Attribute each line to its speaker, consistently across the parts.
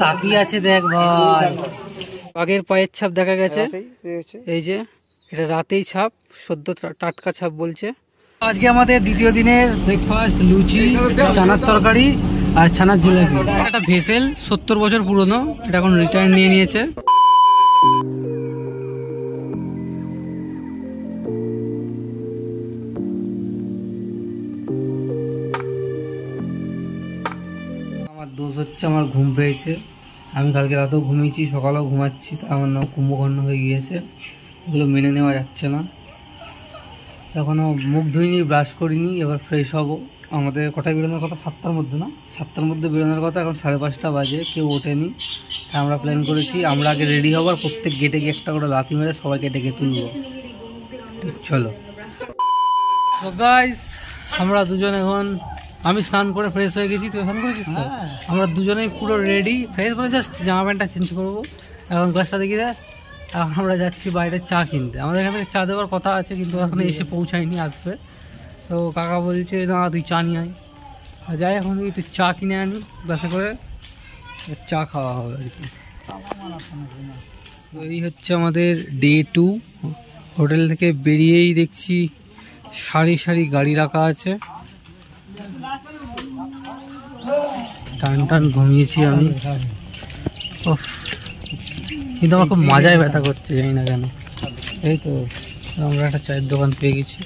Speaker 1: তাকিয়ে আছে দেখ ভাই, বাঘের পায়ের ছাপ দেখা গেছে। এই যে এটা রাতেই ছাপ, সদ্য টাটকা ছাপ বলছে। আজকে আমাদের দ্বিতীয় দিনের ব্রেকফাস্ট লুচি, চানার তরকারি আর ছানার জিলাপি। একটা ভেসেল 70 বছর পুরনো, এটা এখন রিটার্ন নিয়ে নিয়েছে। আমার দোষ হচ্ছে, আমার ঘুম পেয়েছে। আমি কালকে রাতেও ঘুমিয়েছি, সকালেও ঘুমাচ্ছি, আমার নাম কুম্ভকর্ণ হয়ে গিয়েছে। এগুলো মেনে নেওয়া যাচ্ছে না। এখনও মুখ ধুইনি, ব্রাশ করিনি, এবার ফ্রেশ হব। আমাদের কটায় বেরোনোর কথা? 7টার মধ্যে না? 7টার মধ্যে বেরোনোর কথা, এখন 5:30 বাজে, কেউ ওঠেনি। আমরা প্ল্যান করেছি আমরা আগে রেডি হবার, প্রত্যেক গেটে গিয়ে একটা করে লাথি মেরে সবাইকে ডেকে তুলব। চলো। তো গাইস, আমরা দুজন এখন, আমি স্নান করে ফ্রেশ হয়ে গেছি, তুই স্নান করেছিস? আমরা দুজনেই পুরো রেডি, ফ্রেশ করে জাস্ট জামা প্যান্টটা চেঞ্জ করবো। এখন গাছটা দেখি দেখ, এখন আমরা যাচ্ছি বাইরে চা কিনতে। আমাদের এখান থেকে চা দেওয়ার কথা আছে, কিন্তু এখন এসে পৌঁছায়নি, আসবে। তো কাকা বলছে না তুই চা নিয়ে আয়। যাই এখন একটু চা কিনে আনি, গ্লাসে করে চা খাওয়া হবে আর কি। তো এই হচ্ছে আমাদের ডে 2। হোটেল থেকে বেরিয়েই দেখছি সারি সারি গাড়ি রাখা আছে। টান টান ঘুমিয়েছি আমি, কিন্তু আমার খুব মাজায় ব্যথা করছে, জানি না কেন। এই তো আমরা একটা চায়ের দোকান পেয়ে গেছি।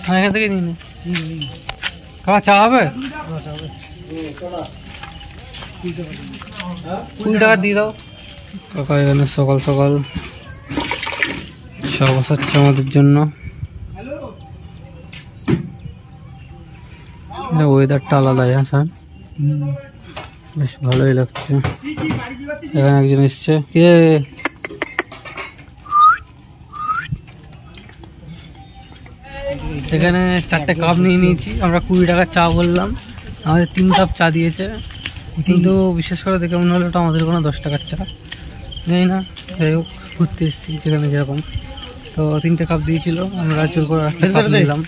Speaker 1: হ্যাঁ, এখান থেকে নিয়ে নে। কাকা চা হবে? 20 টাকা দিয়ে দাও। কাকা এখানে সকাল সকাল চা বসাচ্ছে আমাদের জন্য। ওয়েদারটা আলাদা, হ্যাঁ স্যার, বেশ ভালোই লাগছে। এখানে একজন এসছে, এখানে 4টে কাপ নিয়ে নিয়েছি আমরা। 20 টাকা চা বললাম, আমাদের 3 কাপ চা দিয়েছে। কিন্তু বিশেষ করে দেখে মনে হলো ওটা আমাদের কোনো 10 টাকার চা, জানি না। যাই হোক, ঘুরতে এসেছি যেখানে যেরকম। তো 3টে কাপ দিয়েছিল, আমরা জোর করে 8টে কাপ নিলাম।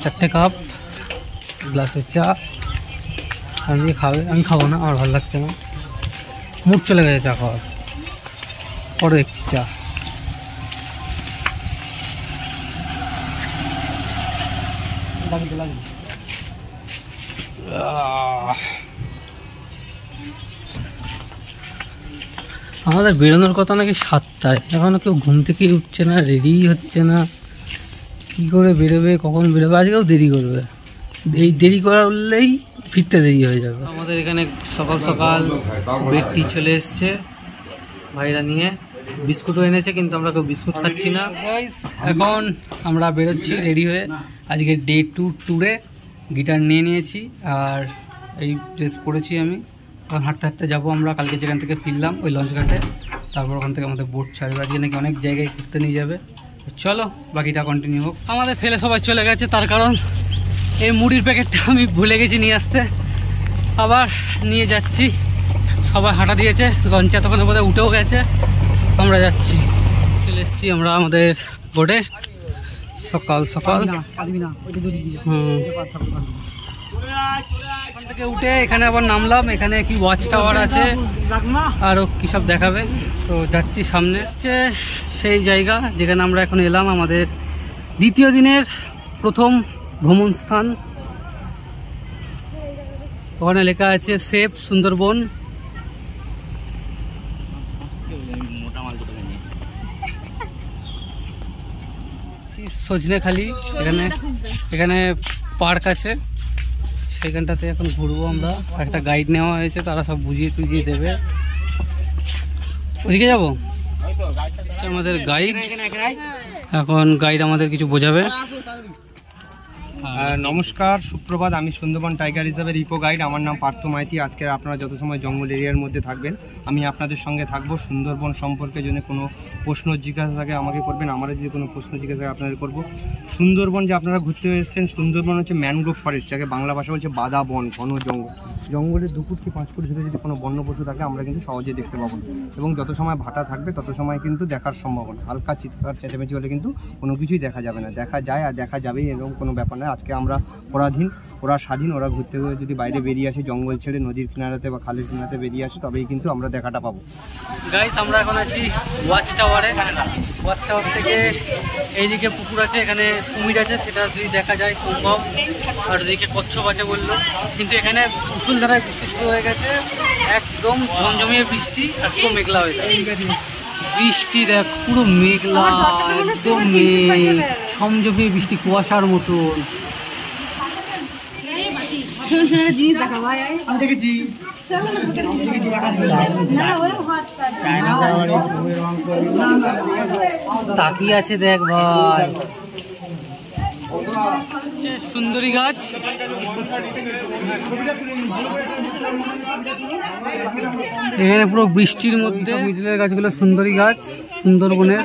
Speaker 1: 4টে কাপ, গ্লাসের চা। আমি খাবে, আমি খাবো না, আমার ভালো লাগছে না, মুড চলে গেছে চা খাওয়ার। পরে দেখছি চা। আমাদের বেরোনোর কথা নাকি 7টায়, এখনো কেউ ঘুম থেকেই উঠছে না, রেডি হচ্ছে না। কি করে বেরোবে, কখন বেরোবে? আজকেও দেরি করবে। এই দেরি করলেই ফিরতে দেরি হয়ে যাবে। আমাদের এখানে সকাল সকাল বেডটি চলে এসছে ভাইরা নিয়ে, বিস্কুটও এনেছে, কিন্তু আমরা কেউ বিস্কুট খাচ্ছি না। এখন আমরা বেরোচ্ছি রেডি হয়ে। আজকে ডে 2 ট্যুরে গিটার নিয়ে নিয়েছি, আর এই ড্রেস পরেছি আমি। এখন হাঁটতে হাঁটতে যাবো আমরা, কালকে যেখান থেকে ফিরলাম ওই লঞ্চ ঘাটে, তারপর ওখান থেকে আমাদের বোট ছাড়বে। আজকে নাকি অনেক জায়গায় ঘুরতে নিয়ে যাবে। চলো বাকিটা কন্টিনিউ হোক। আমাদের ফেলে সবাই চলে গেছে, তার কারণ এই মুড়ির প্যাকেটটা আমি ভুলে গেছি নিয়ে আসতে, আবার নিয়ে যাচ্ছি। সবাই হাঁটা দিয়েছে, লঞ্চে এতক্ষণে বোধহয় উঠেও গেছে। আমরা যাচ্ছি, চলে এসেছি আমরা আমাদের বোটে সকাল সকাল। ওখান থেকে উঠে এখানে আবার নামলাম। এখানে কি ওয়াচ টাওয়ার আছে, আরও কী সব দেখাবে। তো যাচ্ছি সামনে, হচ্ছে সেই জায়গা যেখানে আমরা এখন এলাম, আমাদের দ্বিতীয় দিনের প্রথম ভ্রমণ স্থান। ওখানে লেখা আছে সেফ সুন্দরবন। সজনেখালি, এখানে পার্ক আছে, সেখানটাতে এখন ঘুরবো আমরা। একটা গাইড নেওয়া হয়েছে, তারা সব বুঝিয়ে টুজিয়ে দেবে। ওদিকে যাবো, আমাদের গাইড, এখন গাইড আমাদের কিছু বোঝাবে।
Speaker 2: নমস্কার, সুপ্রভাত। আমি সুন্দরবন টাইগার রিজার্ভের ইকো গাইড, আমার নাম পার্থ মাইতি। আজকে আপনারা যত সময় জঙ্গল এরিয়ার মধ্যে থাকবেন, আমি আপনাদের সঙ্গে থাকবো। সুন্দরবন সম্পর্কে যদি কোনো প্রশ্ন জিজ্ঞাসা থাকে আমাকে করবেন, আমরা যদি কোনো প্রশ্ন জিজ্ঞাসা থাকে আপনাদের করবো। সুন্দরবন যে আপনারা ঘুরতে এসেছেন, সুন্দরবন হচ্ছে ম্যানগ্রোভ ফরেস্ট, যাকে বাংলা ভাষা বলছে বাদা বন, ঘন জঙ্গল। জঙ্গলে 2 ফুট কি 5 ফুট ধরে যদি কোনো বন্য পশু থাকে আমরা কিন্তু সহজে দেখতে পাবো, এবং যত সময় ভাটা থাকবে তত সময় কিন্তু দেখার সম্ভাবনা। হালকা চিৎকার চেঁচামেচি হলে কিন্তু কোনো কিছুই দেখা যাবে না। দেখা যায় আর দেখা যাবেই, এরকম কোনো ব্যাপার নয়। আজকে আমরা পরাধীন ওরা স্বাধীন, ওরা ঘুরতে ঘুরে যদি বাইরে বেরিয়ে আসে, জঙ্গল ছেড়ে নদীর কিনারাতে বা খালের কিনারাতে বেরিয়ে আসে, তবেই কিন্তু আমরা দেখাটা পাবো।
Speaker 1: গাইস আমরা এখন আছি ওয়াচ টাওয়ারে। ওয়াচ টাওয়ার থেকে এইদিকে পুকুর আছে, এখানে কুমির আছে, সেটা যদি দেখা যায় সম্ভব। আর ওদিকে কচ্ছপ আছে বললো, কিন্তু এখানে মুষলধারায় বৃষ্টি শুরু হয়ে গেছে, একদম ঝমঝমিয়ে বৃষ্টি আর পুরো মেঘলা হয়ে যায়। বৃষ্টি দেখ পুরো মেঘলা, একদম মেঘ, ঝমঝমিয়ে বৃষ্টি, কুয়াশার মতন। তাকিয়ে আছে দেখ ভাই, সুন্দরী গাছ। এখানে পুরো বৃষ্টির মধ্যে মিডিলের গাছগুলো সুন্দরী গাছ, সুন্দরবনের।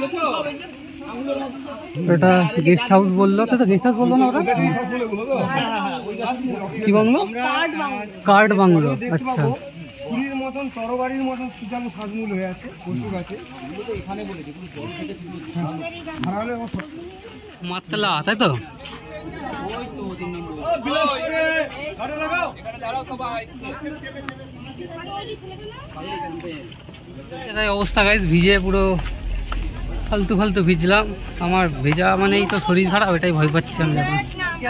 Speaker 1: এটা গেস্ট হাউস বললো, তো গেস্ট হাউস বললো না ওটা, কি বাংলো? Card bungalow. আচ্ছা,
Speaker 2: ছুরির মতন তরবারির মতন সুজানো সাজমূল হয়ে আছে পশু গাছে। এখানে বলেছি
Speaker 1: মাতলা, তাই তো? এটাই অবস্থা গাইস, ভিজে পুরো ফালতু ফালতু ভিজলাম। আমার ভেজা মানেই তো শরীর খারাপ, এটাই ভয় পাচ্ছি আমি এখন।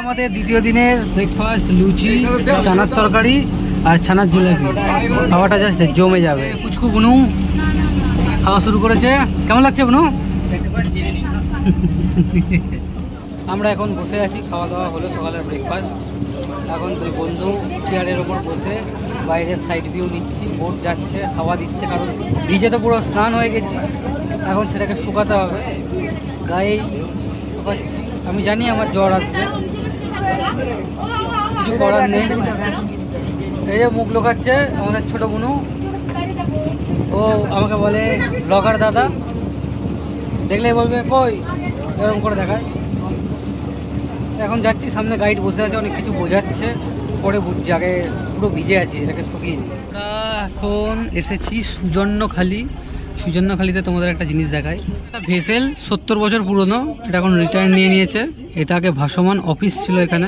Speaker 1: আমাদের দ্বিতীয় দিনের ব্রেকফাস্ট, লুচি, চানার তরকারি আর ছানার জিলাপি। খাওয়াটা জাস্ট জমে যাবে। পুচকু বুনু খাওয়া শুরু করেছে। কেমন লাগছে বুনু? আমরা এখন বসে আছি, খাওয়া দাওয়া হলো সকালের ব্রেকফাস্ট। এখন দুই বন্ধু চেয়ারের ওপর বসে বাইরের সাইড ভিউ নিচ্ছি। বোট যাচ্ছে, হাওয়া দিচ্ছে, কারণ ভিজে তো পুরো স্নান হয়ে গেছি, এখন সেটাকে শুকাতে হবে। গায়েই শুকাচ্ছি। আমি জানি আমার জ্বর আসছে, কিছু করার নেই। এই যে মুখ লোকাচ্ছে আমাদের ছোট বোনু, ও আমাকে বলে ব্লগার দাদা, দেখলেই বলবে কই, এরকম করে দেখায়। এখন যাচ্ছি, সামনে গাইড বসে আছে, অনেক কিছু বোঝাচ্ছে, পরে বুঝছি, আগে পুরো ভিজে আছি, এটাকে শুকিয়ে। আমরা এখন এসেছি সুজন্যখালি। সুজন্যখালিতে তোমাদের একটা জিনিস দেখায়, একটা ভেসেল 70 বছর পুরনো, এটা এখন রিটায়ার নিয়ে নিয়েছে। এটা আগে ভাসমান অফিস ছিল এখানে।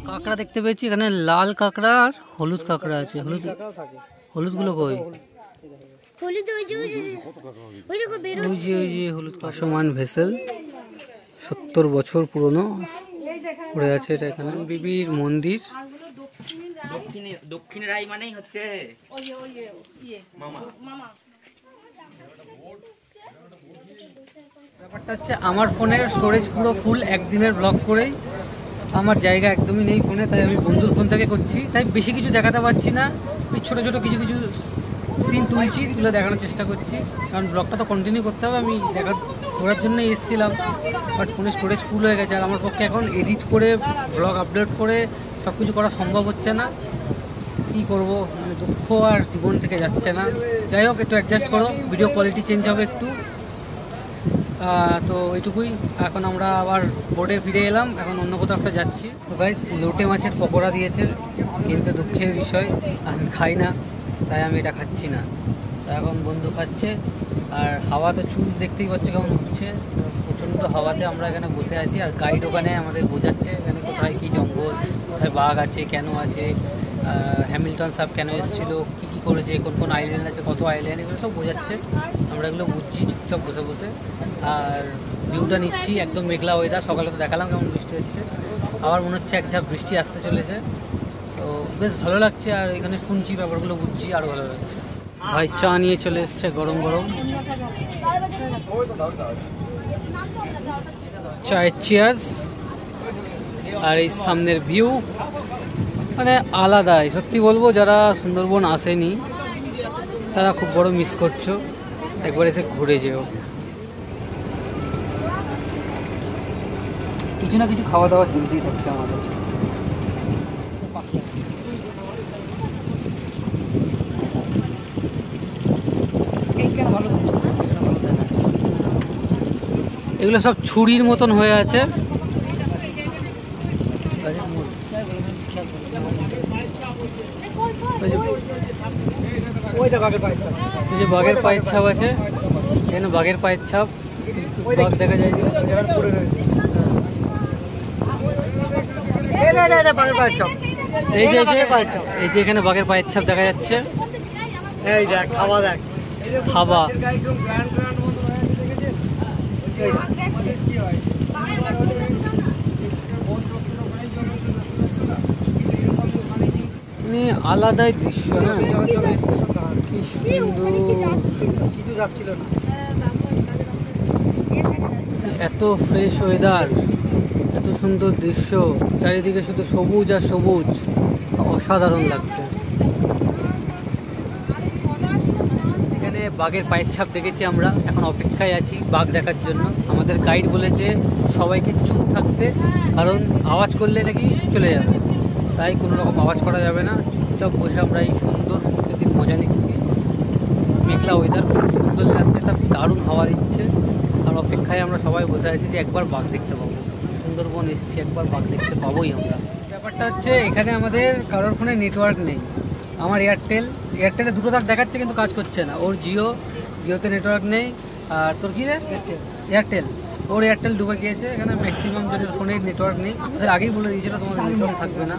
Speaker 1: কাঁকড়া দেখতে পেয়েছি এখানে, লাল কাঁকড়া আর হলুদ কাঁকড়া আছে। হলুদগুলো কই? ওই যে হলুদ। ভাসমান ভেসেল 70 বছর পুরনো পড়ে আছে এটা এখানে। বিবির মন্দির।
Speaker 3: দক্ষিণের আই মানেই হচ্ছে
Speaker 1: ব্যাপারটা হচ্ছে আমার ফোনের স্টোরেজ পুরো ফুল, একদিনের ব্লগ করেই। আমার জায়গা একদমই নেই ফোনে, তাই আমি বন্ধুর ফোন থেকে করছি, তাই বেশি কিছু দেখাতে পারছি না। ওই ছোটো ছোটো কিছু কিছু সিন তুলছি, তুলে দেখানোর চেষ্টা করছি, কারণ ব্লগটা তো কন্টিনিউ করতে হবে। আমি করার জন্য এসেছিলাম, বাট ফোনের স্টোরেজ ফুল হয়ে গেছে, আর আমার পক্ষে এখন এডিট করে ব্লগ আপলোড করে সব কিছু করা সম্ভব হচ্ছে না। কী করবো, মানে দুঃখ আর জীবন থেকে যাচ্ছে না। যাই হোক, একটু অ্যাডজাস্ট করো, ভিডিও কোয়ালিটি চেঞ্জ হবে একটু। তো এইটুকুই। এখন আমরা আবার বোর্ডে ফিরে এলাম, এখন অন্য কোথাও একটা যাচ্ছি। তো গাইস, লোটে মাছের পকোড়া দিয়েছে, কিন্তু দুঃখের বিষয় আমি খাই না, তাই আমি এটা খাচ্ছি না। তো এখন বন্ধু খাচ্ছে, আর হাওয়া তো চুল দেখতেই পাচ্ছ কেমন উঠছে, প্রচণ্ড হাওয়াতে আমরা এখানে বসে আছি। আর গাইড ওখানে আমাদের বোঝাচ্ছে এখানে কোথায় কী জঙ্গল, কোথায় বাঘ আছে, কেন আছে, হ্যামিল্টন সাহেব কেন এসেছিলো, কী কী করেছে, কোন কোন আইল্যান্ড আছে, কত আইল্যান্ড, এগুলো সব বোঝাচ্ছে। আমরা এগুলো বুঝছি চুপচাপ বসে বসে, আর ভিউটা নিচ্ছি। একদম মেঘলা ওয়েদার, সকালে তো দেখালাম কেমন বৃষ্টি হচ্ছে, আবার মনে হচ্ছে এক ঝাঁক বৃষ্টি আসতে চলেছে। তো বেশ ভালো লাগছে, আর এখানে শুনছি, ব্যাপারগুলো বুঝছি, আরও ভালো লাগছে। ভাই চা নিয়ে চলে এসছে গরম গরম, চায়ের চিয়ার্স। আর এই সামনের ভিউ মানে আলাদাই, সত্যি বলবো, যারা সুন্দরবন আসেনি তারা খুব বড় মিস করছো, একবার এসে ঘুরে যেও। কিছু না কিছু খাওয়া দাওয়া চলতেই থাকছে আমাদের। এগুলো সব ছুরির মতন হয়ে আছে, যে বাঘের পায়ের ছাপ আছে, এখানে বাঘের পায়ের ছাপ, বাঘ দেখা যায়। এই যে এই যে এখানে বাঘের পায়ের ছাপ দেখা যাচ্ছে।
Speaker 2: এই দেখ খাওয়া দেখ
Speaker 1: খাওয়া মানে আলাদাই দৃশ্য না, কি সুন্দর।
Speaker 2: কিছু যাচ্ছিল না,
Speaker 1: এত ফ্রেশ ওয়েদার, এত সুন্দর দৃশ্য, চারিদিকে শুধু সবুজ আর সবুজ, অসাধারণ লাগছে। এখানে বাঘের পায়ের ছাপ দেখেছি আমরা, এখন অপেক্ষায় আছি বাঘ দেখার জন্য। আমাদের গাইড বলেছে সবাইকে চুপ থাকতে, কারণ আওয়াজ করলে নাকি চলে যাবে, তাই কোনো রকম আওয়াজ করা যাবে না। চুপচাপ বসে আমরা এই সুন্দর প্রকৃতির মজা নিচ্ছি। মেঘলা ওয়েদার, খুব সুন্দর লাগছে, একটা দারুণ হাওয়া দিচ্ছে। আর অপেক্ষায় আমরা সবাই বসে আছি যে একবার বাঘ দেখতে পাবো। সুন্দরবন এসেছি, একবার বাঘ দেখতে পাবোই আমরা। ব্যাপারটা হচ্ছে এখানে আমাদের কারোর ফোনে নেটওয়ার্ক নেই। আমার এয়ারটেলে দুটো তার দেখাচ্ছে কিন্তু কাজ করছে না। ওর জিওতে নেটওয়ার্ক নেই। আর তোর কি রে? এয়ারটেল। ওর এয়ারটেল ডুবে গিয়েছে। এখানে ম্যাক্সিমাম জনের ফোনে নেটওয়ার্ক নেই। আমাদের আগেই বলে দিয়েছিল তোমাদের নেটওয়ার্ক থাকবে না।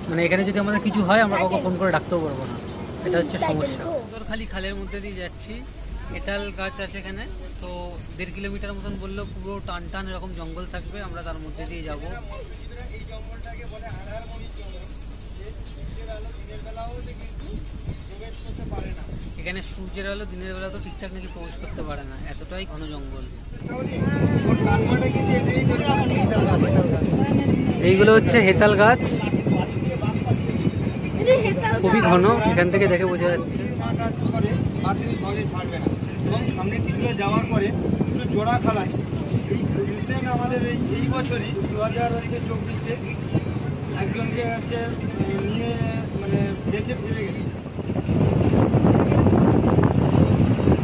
Speaker 1: মানে এখানে যদি আমাদের কিছু হয় আমরা কাউকে ফোন করে ডাকতেও পারবো না, এটা হচ্ছে সমস্যা। খালি খালের মধ্যে দিয়ে যাচ্ছি, এটাল গাছ আছে এখানে, তো 1.5 কিলোমিটার মতন বললো, পুরো টান টান এরকম জঙ্গল থাকবে, আমরা তার মধ্যে দিয়ে যাব। এখানে সূর্যের আলো দিনের বেলা তো ঠিকঠাক নাকি প্রবেশ করতে পারে না, এতটাই ঘন জঙ্গল। এইগুলো হচ্ছে হেতাল গাছ, খুবই ঘন, এখান থেকে দেখে বোঝা যাচ্ছে।
Speaker 2: এবং সামনে কিছুটা যাওয়ার পরে শুধু জোড়া খালায় আমাদের এই বছরই 2024-এ একজনকে হচ্ছে নিয়ে মানে দেশে ফিরে গেছে।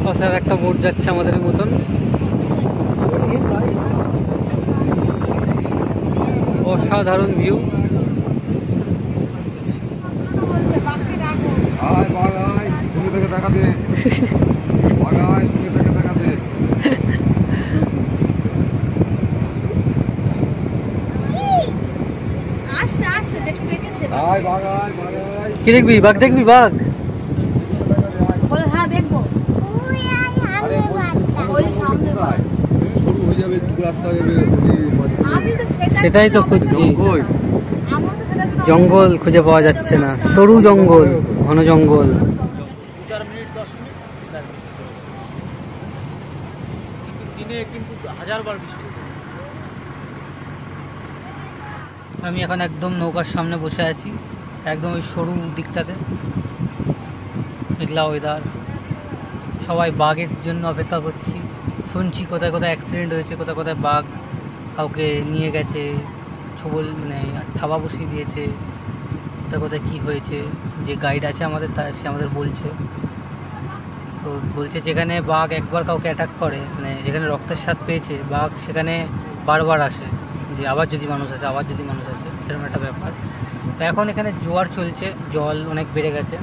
Speaker 1: পাশে একটা বোট যাচ্ছে আমাদের মতন, অসাধারণ ভিউ। কি দেখবি? বাঘ দেখবি? বাঘ
Speaker 3: হ্যাঁ দেখবো।
Speaker 1: সেটাই তো খুঁজছি, জঙ্গল খুঁজে পাওয়া যাচ্ছে না, সরু জঙ্গল, ঘন জঙ্গল। আমি এখন একদম নৌকার সামনে বসে আছি, একদম ওই সরু দিকটাতে, মেঘলা ওয়েদার, সবাই বাঘের জন্য অপেক্ষা করছি। শুনছি কোথায় কোথায় অ্যাক্সিডেন্ট হয়েছে, কোথায় কোথায় বাঘ কাউকে নিয়ে গেছে, ছবল মানে থাবা বসিয়ে দিয়েছে, কোথায় কোথায় কী হয়েছে। যে গাইড আছে আমাদের সে আমাদের বলছে, তো বলছে যেখানে বাঘ একবার কাউকে অ্যাটাক করে, মানে যেখানে রক্তের স্বাদ পেয়েছে বাঘ, সেখানে বারবার আসে, যে আবার যদি মানুষ আসে, আবার যদি মানুষ আসে, সেরকম একটা ব্যাপার। তো এখন এখানে জোয়ার চলছে, জল অনেক বেড়ে গেছে।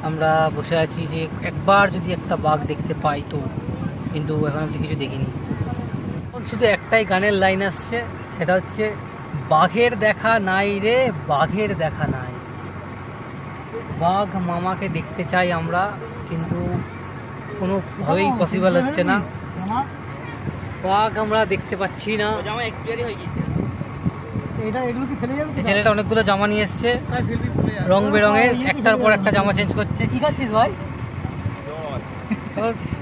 Speaker 1: আমরা বসে আছি যে একবার যদি একটা বাঘ দেখতে পাই তো, কিন্তু এখন অবধি কিছু দেখিনি। শুধু একটাই গানের লাইন আসছে, সেটা হচ্ছে বাঘের দেখা নাই রে, বাঘের দেখা নাই। বাঘ মামাকে দেখতে চাই আমরা, কিন্তু কোনোভাবেই পসিবল হচ্ছে না। বাঘ আমরা দেখতে পাচ্ছি না। ছেলেটা অনেকগুলো জামা নিয়ে এসছে, রং বেরঙের, একটার পর একটা জামা চেঞ্জ করছে। কি খাচ্ছিস ভাই?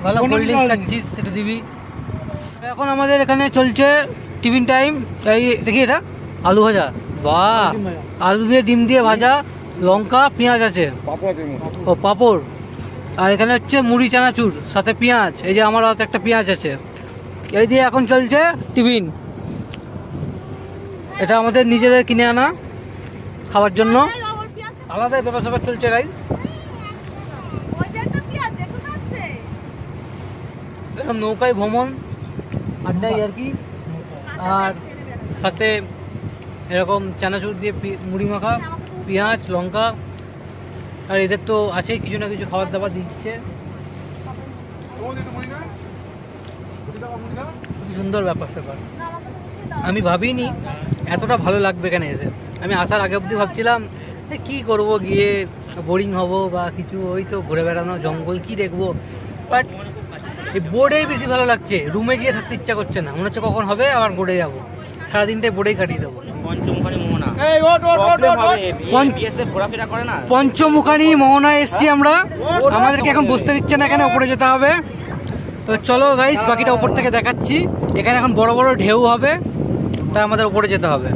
Speaker 1: ভালো কোল্ড ড্রিঙ্কস খাচ্ছিস, সেটা দিবি। এখন আমাদের এখানে চলছে টিফিন টাইম। এই দেখি এটা আলু ভাজা, বাহ, আলু দিয়ে ডিম দিয়ে ভাজা, লঙ্কা পেঁয়াজ আছে, ও পাঁপড়, আর এখানে হচ্ছে মুড়ি চানাচুর সাথে পেঁয়াজ। এই যে আমার হাতে একটা পেঁয়াজ আছে। এই দিয়ে এখন চলছে টিফিন। এটা আমাদের নিজেদের কিনে আনা খাওয়ার জন্য, আলাদাই ব্যাপার স্যাপার চলছে গাইস। এরকম নৌকায় ভ্রমণ, আড্ডাই আর কি, আর সাথে এরকম চানাচুর দিয়ে মুড়ি মাখা, পেঁয়াজ লঙ্কা, আর এদের তো আছেই কিছু না কিছু খাবার দাবার দিচ্ছে। খুবই সুন্দর ব্যাপার স্যাপার। আমি ভাবিনি এতটা ভালো লাগবে এখানে এসে। আমি আসার আগে অবধি ভাবছিলাম কি করব, গিয়ে বোরিং হব বা কিছু, ওই তো ঘুরে বেড়ানো, জঙ্গল কি দেখবো। বাট এই বোর্ডেই বেশি ভালো লাগছে, রুমে গিয়ে থাকতে ইচ্ছা করছে না, মনে হচ্ছে কখন হবে আবার বোর্ডে যাবো, সারাদিনটাই বোর্ডেই কাটিয়ে দেবো। পঞ্চমুখানি মোহনায় এসছি আমরা, আমাদেরকে এখন বসতে দিচ্ছে না, এখানে উপরে যেতে হবে। তো চলো গাইস, বাকিটা উপর থেকে দেখাচ্ছি। এখানে এখন বড় বড় ঢেউ হবে, তাই আমাদের উপরে যেতে হবে।